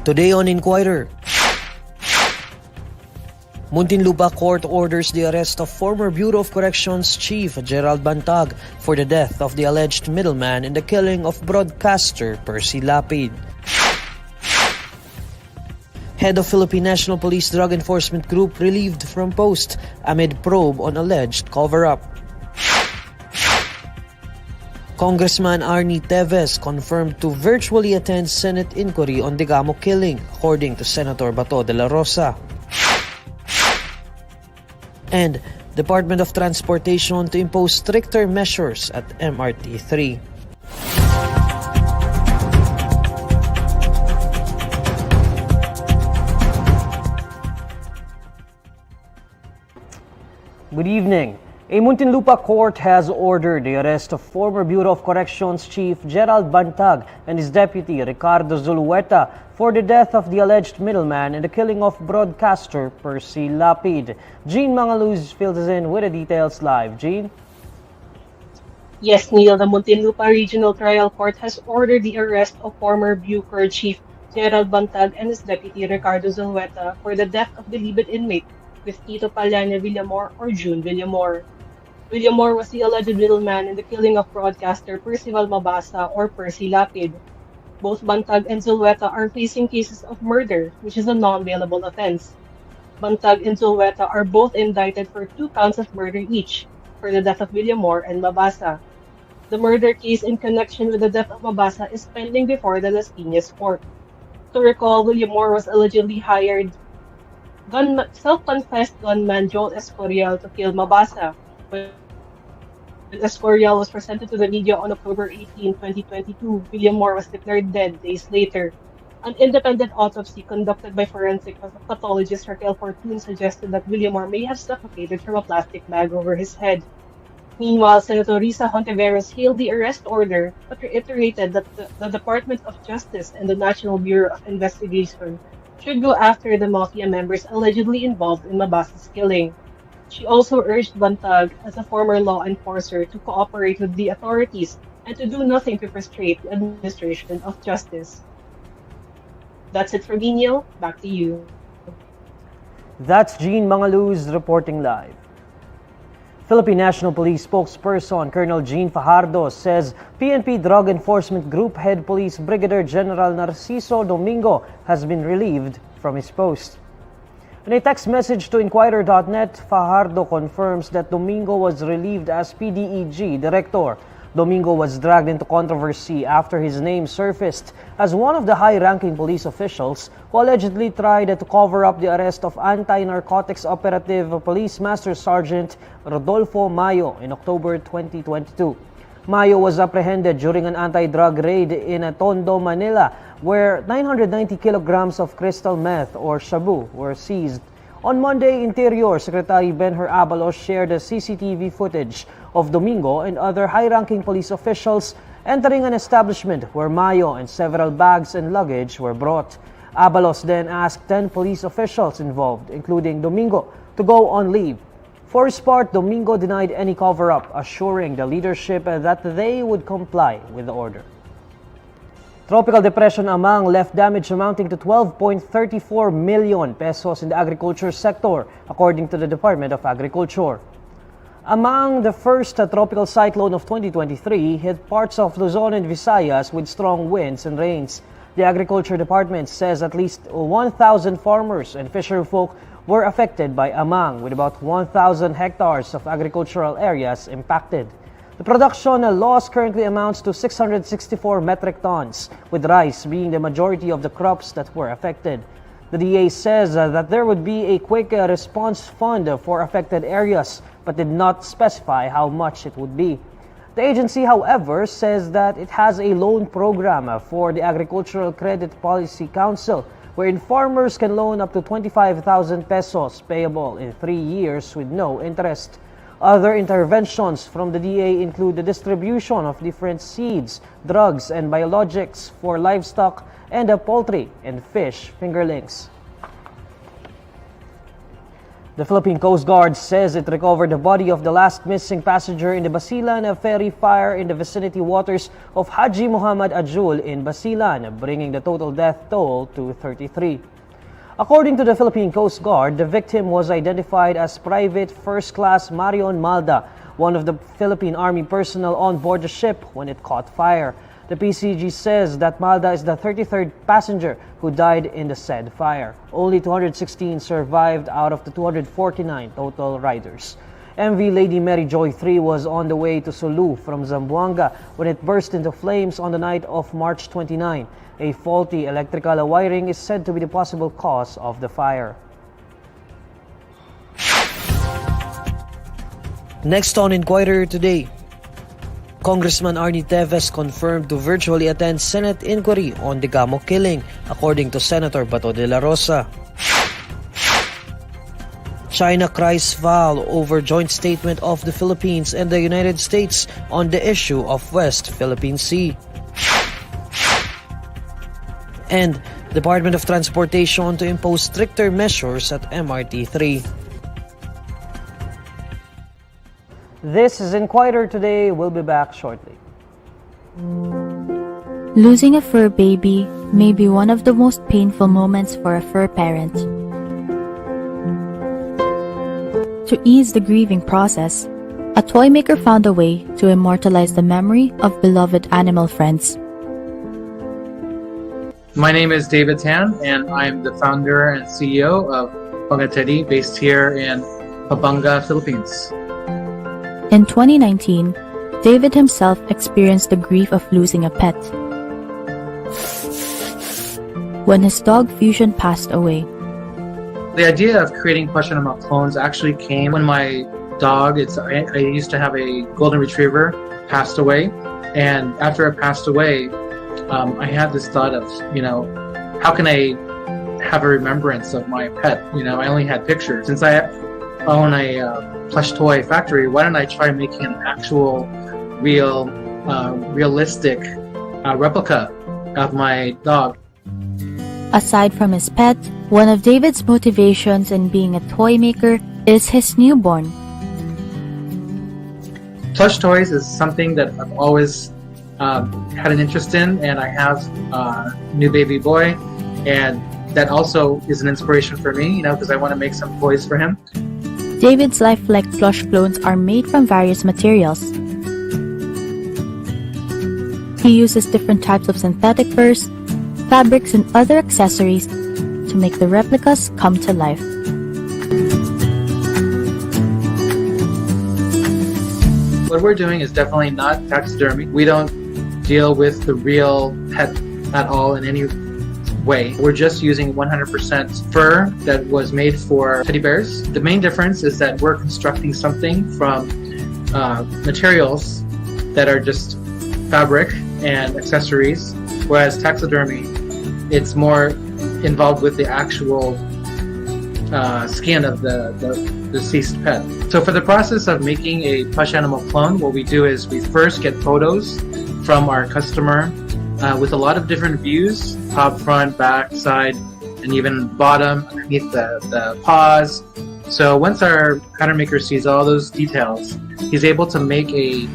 Today on Inquirer, Muntinlupa Court orders the arrest of former Bureau of Corrections Chief Gerald Bantag for the death of the alleged middleman in the killing of broadcaster Percy Lapid. Head of Philippine National Police Drug Enforcement Group relieved from post amid probe on alleged cover-up. Congressman Teves confirmed to virtually attend Senate inquiry on Degamo killing, according to Senator Bato Dela Rosa. And Department of Transportation to impose stricter measures at MRT-3. Good evening. A Muntinlupa court has ordered the arrest of former Bureau of Corrections Chief Gerald Bantag and his deputy Ricardo Zulueta for the death of the alleged middleman in the killing of broadcaster Percy Lapid. Jean Mangaluz fills us in with the details live. Jean? Yes, Neil, the Muntinlupa Regional Trial Court has ordered the arrest of former BuCor Chief Gerald Bantag and his deputy Ricardo Zulueta for the death of Bilibid inmate with Tito Pallana Villamor or June Villamor. Villamor was the alleged middleman in the killing of broadcaster Percival Mabasa or Percy Lapid. Both Bantag and Zulueta are facing cases of murder, which is a non-bailable offense. Bantag and Zulueta are both indicted for 2 counts of murder each, for the death of Villamor and Mabasa. The murder case in connection with the death of Mabasa is pending before the Las Piñas court. To recall, Villamor was allegedly hired self-confessed gunman Joel Escorial to kill Mabasa. When Escorial was presented to the media on October 18, 2022, Villamor was declared dead days later. An independent autopsy conducted by forensic pathologist Raquel Fortune suggested that Villamor may have suffocated from a plastic bag over his head. Meanwhile, Senator Risa Hontiveros hailed the arrest order but reiterated that the Department of Justice and the National Bureau of Investigation should go after the mafia members allegedly involved in Mabasa's killing. She also urged Bantag, as a former law enforcer, to cooperate with the authorities and to do nothing to frustrate the administration of justice. That's it from me, Neil. Back to you. That's Jean Mangaluz reporting live. Philippine National Police spokesperson Colonel Jean Fajardo says PNP Drug Enforcement Group Head Police Brigadier General Narciso Domingo has been relieved from his post. In a text message to INQUIRER.net, Fajardo confirms that Domingo was relieved as PDEG Director. Domingo was dragged into controversy after his name surfaced as one of the high-ranking police officials who allegedly tried to cover up the arrest of anti-narcotics operative Police Master Sergeant Rodolfo Mayo in October 2022. Mayo was apprehended during an anti-drug raid in Tondo, Manila, where 990 kilograms of crystal meth or shabu were seized. On Monday, Interior Secretary Benher Abalos shared the CCTV footage of Domingo and other high-ranking police officials entering an establishment where Mayo and several bags and luggage were brought. Abalos then asked 10 police officials involved, including Domingo, to go on leave. For his part, Domingo denied any cover-up, assuring the leadership that they would comply with the order. Tropical Depression Amang left damage amounting to 12.34 million pesos in the agriculture sector, according to the Department of Agriculture. Amang, the first tropical cyclone of 2023, hit parts of Luzon and Visayas with strong winds and rains. The Agriculture Department says at least 1,000 farmers and fisherfolk were affected by Amang, with about 1,000 hectares of agricultural areas impacted. The production loss currently amounts to 664 metric tons, with rice being the majority of the crops that were affected. The DA says that there would be a quick response fund for affected areas, but did not specify how much it would be. The agency, however, says that it has a loan program for the Agricultural Credit Policy Council, wherein farmers can loan up to 25,000 pesos payable in 3 years with no interest. Other interventions from the DA include the distribution of different seeds, drugs, and biologics for livestock and poultry and fish fingerlings. The Philippine Coast Guard says it recovered the body of the last missing passenger in the Basilan ferry fire in the vicinity waters of Haji Muhammad Ajul in Basilan, bringing the total death toll to 33. According to the Philippine Coast Guard, the victim was identified as Private First Class Marion Malda, one of the Philippine Army personnel on board the ship when it caught fire. The PCG says that Malda is the 33rd passenger who died in the said fire. Only 216 survived out of the 249 total riders. MV Lady Mary Joy 3 was on the way to Sulu from Zamboanga when it burst into flames on the night of March 29. A faulty electrical wiring is said to be the possible cause of the fire. Next on Inquirer Today, Congressman Arnie Teves confirmed to virtually attend Senate inquiry on Degamo killing, according to Senator Bato Dela Rosa. China cries foul over joint statement of the Philippines and the United States on the issue of West Philippine Sea. And Department of Transportation to impose stricter measures at MRT-3. This is Inquirer Today. We'll be back shortly. Losing a fur baby may be one of the most painful moments for a fur parent. To ease the grieving process, a toy maker found a way to immortalize the memory of beloved animal friends. My name is David Tan, and I'm the founder and CEO of Pogatari, based here in Pampanga, Philippines. In 2019, David himself experienced the grief of losing a pet. When his dog Fusion passed away, The idea of creating plush animal clones actually came when my dog, I used to have a golden retriever, passed away. And after it passed away, I had this thought of, how can I have a remembrance of my pet? I only had pictures. Since I own a plush toy factory, why don't I try making an actual, realistic replica of my dog? aside from his pet, one of David's motivations in being a toy maker is his newborn. Plush toys is something that I've always had an interest in, and I have a new baby boy, and that also is an inspiration for me, because I want to make some toys for him. David's lifelike plush clones are made from various materials. He uses different types of synthetic furs, fabrics, and other accessories to make the replicas come to life. What we're doing is definitely not taxidermy. We don't deal with the real pet at all in any way. We're just using 100% fur that was made for teddy bears. The main difference is that we're constructing something from materials that are just fabric and accessories, whereas taxidermy, it's more involved with the actual skin of the deceased pet. So for the process of making a plush animal clone, what we do is we first get photos from our customer with a lot of different views, top, front, back, side, and even bottom, underneath the paws. So once our pattern maker sees all those details, he's able to make a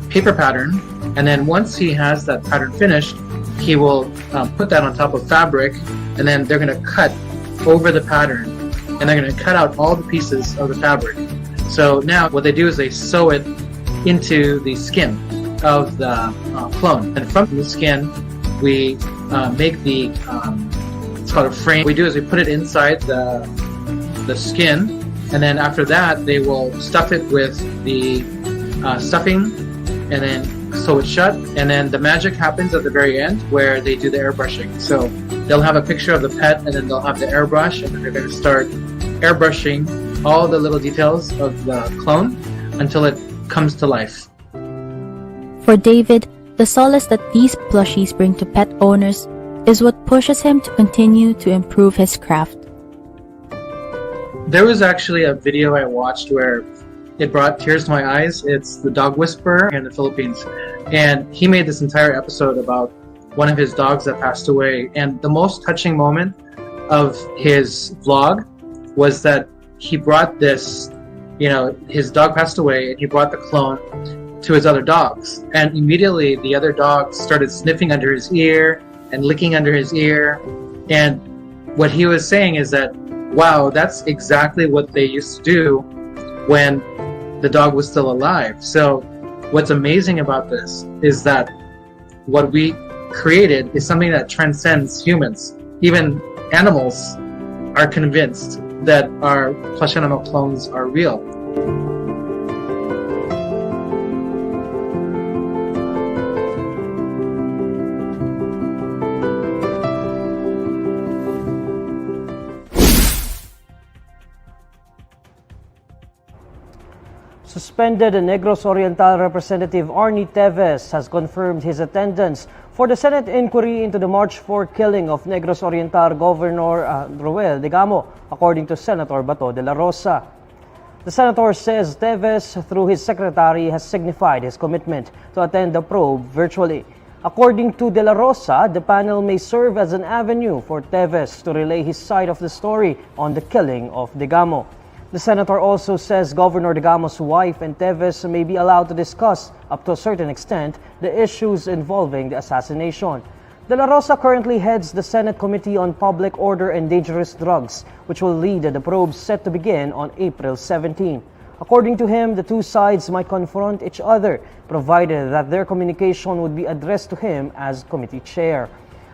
paper pattern, and then once he has that pattern finished, he will put that on top of fabric, and then they're going to cut over the pattern, and they're going to cut out all the pieces of the fabric. So now what they do is they sew it into the skin of the clone, and from the skin we make the it's called a frame. What we do is we put it inside the skin, and then after that they will stuff it with the stuffing, and then sew it shut, and then the magic happens at the very end where they do the airbrushing. So they'll have a picture of the pet, and then they'll have the airbrush, and then they're going to start airbrushing all the little details of the clone until it comes to life. For David, the solace that these plushies bring to pet owners is what pushes him to continue to improve his craft. There was actually a video I watched where it brought tears to my eyes. It's the dog whisperer in the Philippines, and he made this entire episode about one of his dogs that passed away. And the most touching moment of his vlog was that he brought this, his dog passed away, and he brought the clone to his other dogs. And immediately the other dogs started sniffing under his ear and licking under his ear. And what he was saying is that, wow, that's exactly what they used to do when the dog was still alive. So what's amazing about this is that what we created is something that transcends humans. Even animals are convinced that our plush animal clones are real. Suspended Negros Oriental Representative Arnie Teves has confirmed his attendance for the Senate inquiry into the March 4 killing of Negros Oriental Governor Degamo, according to Senator Bato Dela Rosa. The senator says Teves, through his secretary, has signified his commitment to attend the probe virtually. According to Dela Rosa, the panel may serve as an avenue for Teves to relay his side of the story on the killing of Degamo. The senator also says Governor Degamo's wife and Teves may be allowed to discuss, up to a certain extent, the issues involving the assassination. De La Rosa currently heads the Senate Committee on Public Order and Dangerous Drugs, which will lead the probe set to begin on April 17. According to him, the two sides might confront each other, provided that their communication would be addressed to him as committee chair.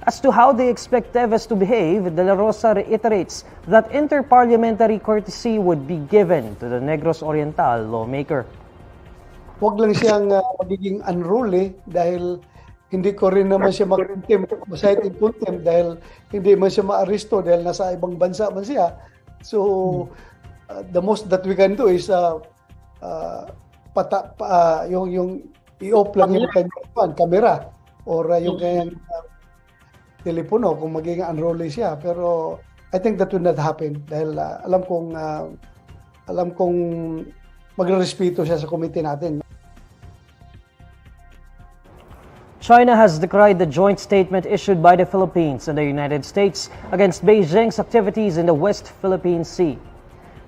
As to how they expect Teves to behave, De La Rosa reiterates that interparliamentary courtesy would be given to the Negros Oriental lawmaker. Huwag lang siyang magiging unruly dahil hindi ko rin naman siya masahit in contempt dahil hindi man siya maaresto dahil nasa ibang bansa man siya. So, the most that we can do is yung i-off lang yung kanyang camera or yung kanyang telepono kung magiging unruly siya. Pero I think that will not happen dahil alam kong magrespeto siya sa committee natin. China has decried the joint statement issued by the Philippines and the United States against Beijing's activities in the West Philippine Sea.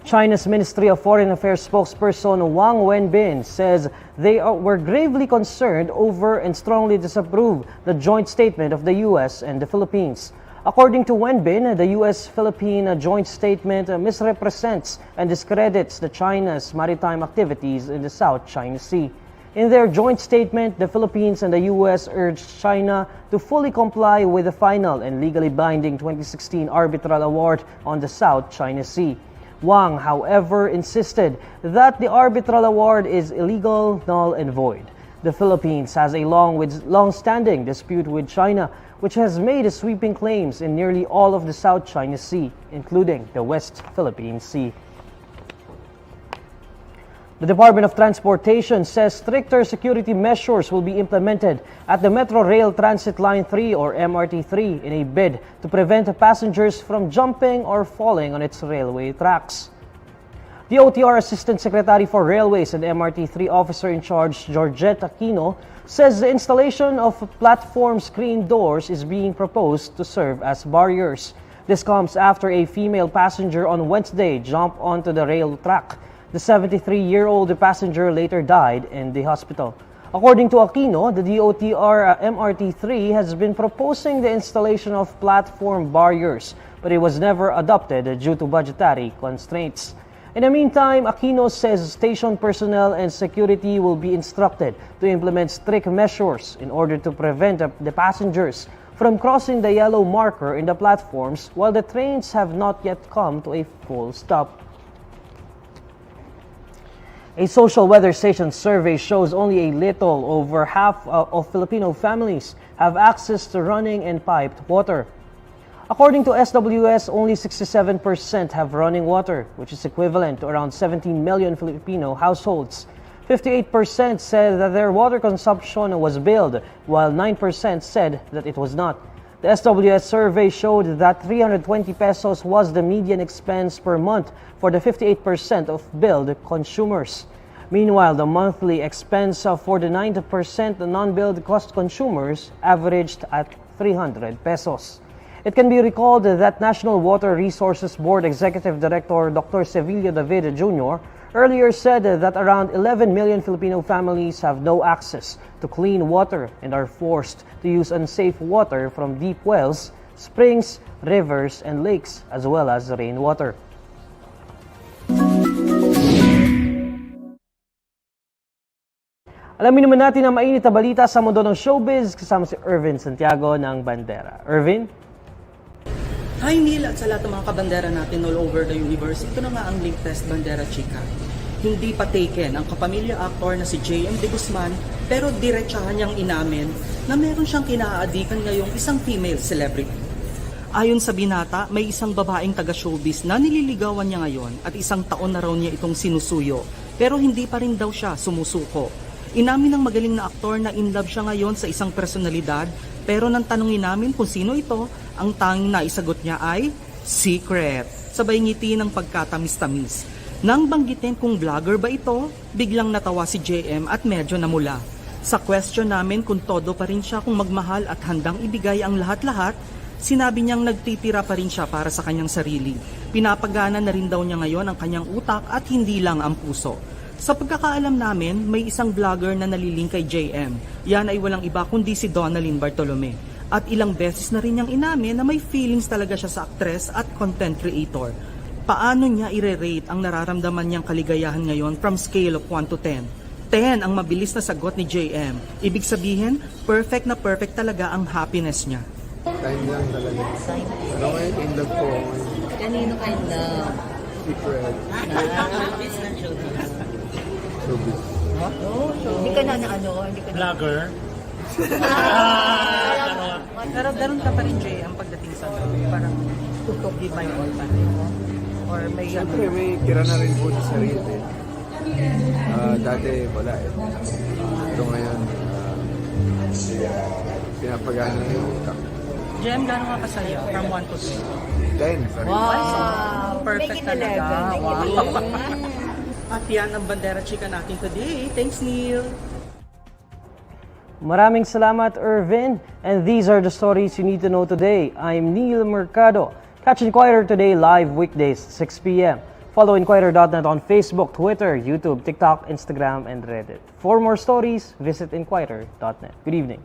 China's Ministry of Foreign Affairs spokesperson Wang Wenbin says they were gravely concerned over and strongly disapprove the joint statement of the U.S. and the Philippines. According to Wenbin, the U.S.-Philippine joint statement misrepresents and discredits the China's maritime activities in the South China Sea. In their joint statement, the Philippines and the U.S. urged China to fully comply with the final and legally binding 2016 arbitral award on the South China Sea. Wang, however, insisted that the arbitral award is illegal, null, and void. The Philippines has a long-standing dispute with China, which has made sweeping claims in nearly all of the South China Sea, including the West Philippine Sea. The Department of Transportation says stricter security measures will be implemented at the Metro Rail Transit Line 3 or MRT3 in a bid to prevent passengers from jumping or falling on its railway tracks. DOTr Assistant Secretary for Railways and MRT3 Officer in Charge Georgette Aquino says the installation of platform screen doors is being proposed to serve as barriers. This comes after a female passenger on Wednesday jumped onto the rail track. The 73-year-old passenger later died in the hospital. According to Aquino, the DOTr MRT3 has been proposing the installation of platform barriers, but it was never adopted due to budgetary constraints. In the meantime, Aquino says station personnel and security will be instructed to implement strict measures in order to prevent the passengers from crossing the yellow marker in the platforms while the trains have not yet come to a full stop. A social weather station survey shows only a little over half of Filipino families have access to running and piped water. According to SWS, only 67% have running water, which is equivalent to around 17 million Filipino households. 58% said that their water consumption was billed, while 9% said that it was not. The SWS survey showed that 320 pesos was the median expense per month for the 58% of billed consumers. Meanwhile, the monthly expense for the 90% non-billed cost consumers averaged at 300 pesos. It can be recalled that National Water Resources Board Executive Director Dr. Sevilla David Jr. earlier said that around 11 million Filipino families have no access to clean water and are forced to use unsafe water from deep wells, springs, rivers, and lakes, as well as rainwater. Alamin naman natin ang mainit na balita sa mundo ng showbiz kasama si Irvin Santiago ng Bandera. Irvin? Hi Neil at sa lahat ng mga kabandera natin all over the universe. Ito na nga ang latest Bandera Chika. Hindi pa taken ang kapamilya actor na si J.M. De Guzman pero diretsahan niyang inamin na meron siyang kinaadikan ngayong isang female celebrity. Ayon sa binata, may isang babaeng taga-showbiz na nililigawan niya ngayon at isang taon na raw niya itong sinusuyo pero hindi pa rin daw siya sumusuko. Inamin ng magaling na aktor na in love siya ngayon sa isang personalidad pero nang tanungin namin kung sino ito, ang tanging naisagot niya ay secret. Sabay ngiti ng pagkatamis-tamis. Nang banggitin kung vlogger ba ito, biglang natawa si JM at medyo namula. Sa question namin kung todo pa rin siya kung magmahal at handang ibigay ang lahat-lahat, sinabi niyang nagtitira pa rin siya para sa kanyang sarili. Pinapagana na rin daw niya ngayon ang kanyang utak at hindi lang ang puso. Sa pagkakaalam namin, may isang vlogger na naliling kay JM. Yan ay walang iba kundi si Donalyn Bartolome. At ilang beses na rin niyang inamin na may feelings talaga siya sa actress at content creator. Paano niya i-rate ang nararamdaman niyang kaligayahan ngayon from scale of 1 to 10? 10 ang mabilis na sagot ni JM. Ibig sabihin, perfect na perfect talaga ang happiness niya. Time lang talaga. Pero ngayon, in love ko. Kanino ka in love? Secret. Showbiz na showbiz. Showbiz. Oh, hindi ka na ano, hindi ka na. Vlogger? Pero daron ka pa rin JM pagdating sa parang give my all pa rin. Or may Siyempre, may tira na rin po sa sarili. Dati wala eh. Ito ngayon, pinapagana na yung utak. JM, gano'n nga kasaya? From 1 to 10? 10, sorry. Wow! Perfect Make it 11. talaga. Make it Wow. 11. At yan ang Bandera Chika natin today. Thanks, Neil. Maraming salamat, Irvin. And these are the stories you need to know today. I'm Neil Mercado. Catch Inquirer Today live weekdays, 6 p.m. Follow INQUIRER.net on Facebook, Twitter, YouTube, TikTok, Instagram, and Reddit. For more stories, visit INQUIRER.net. Good evening.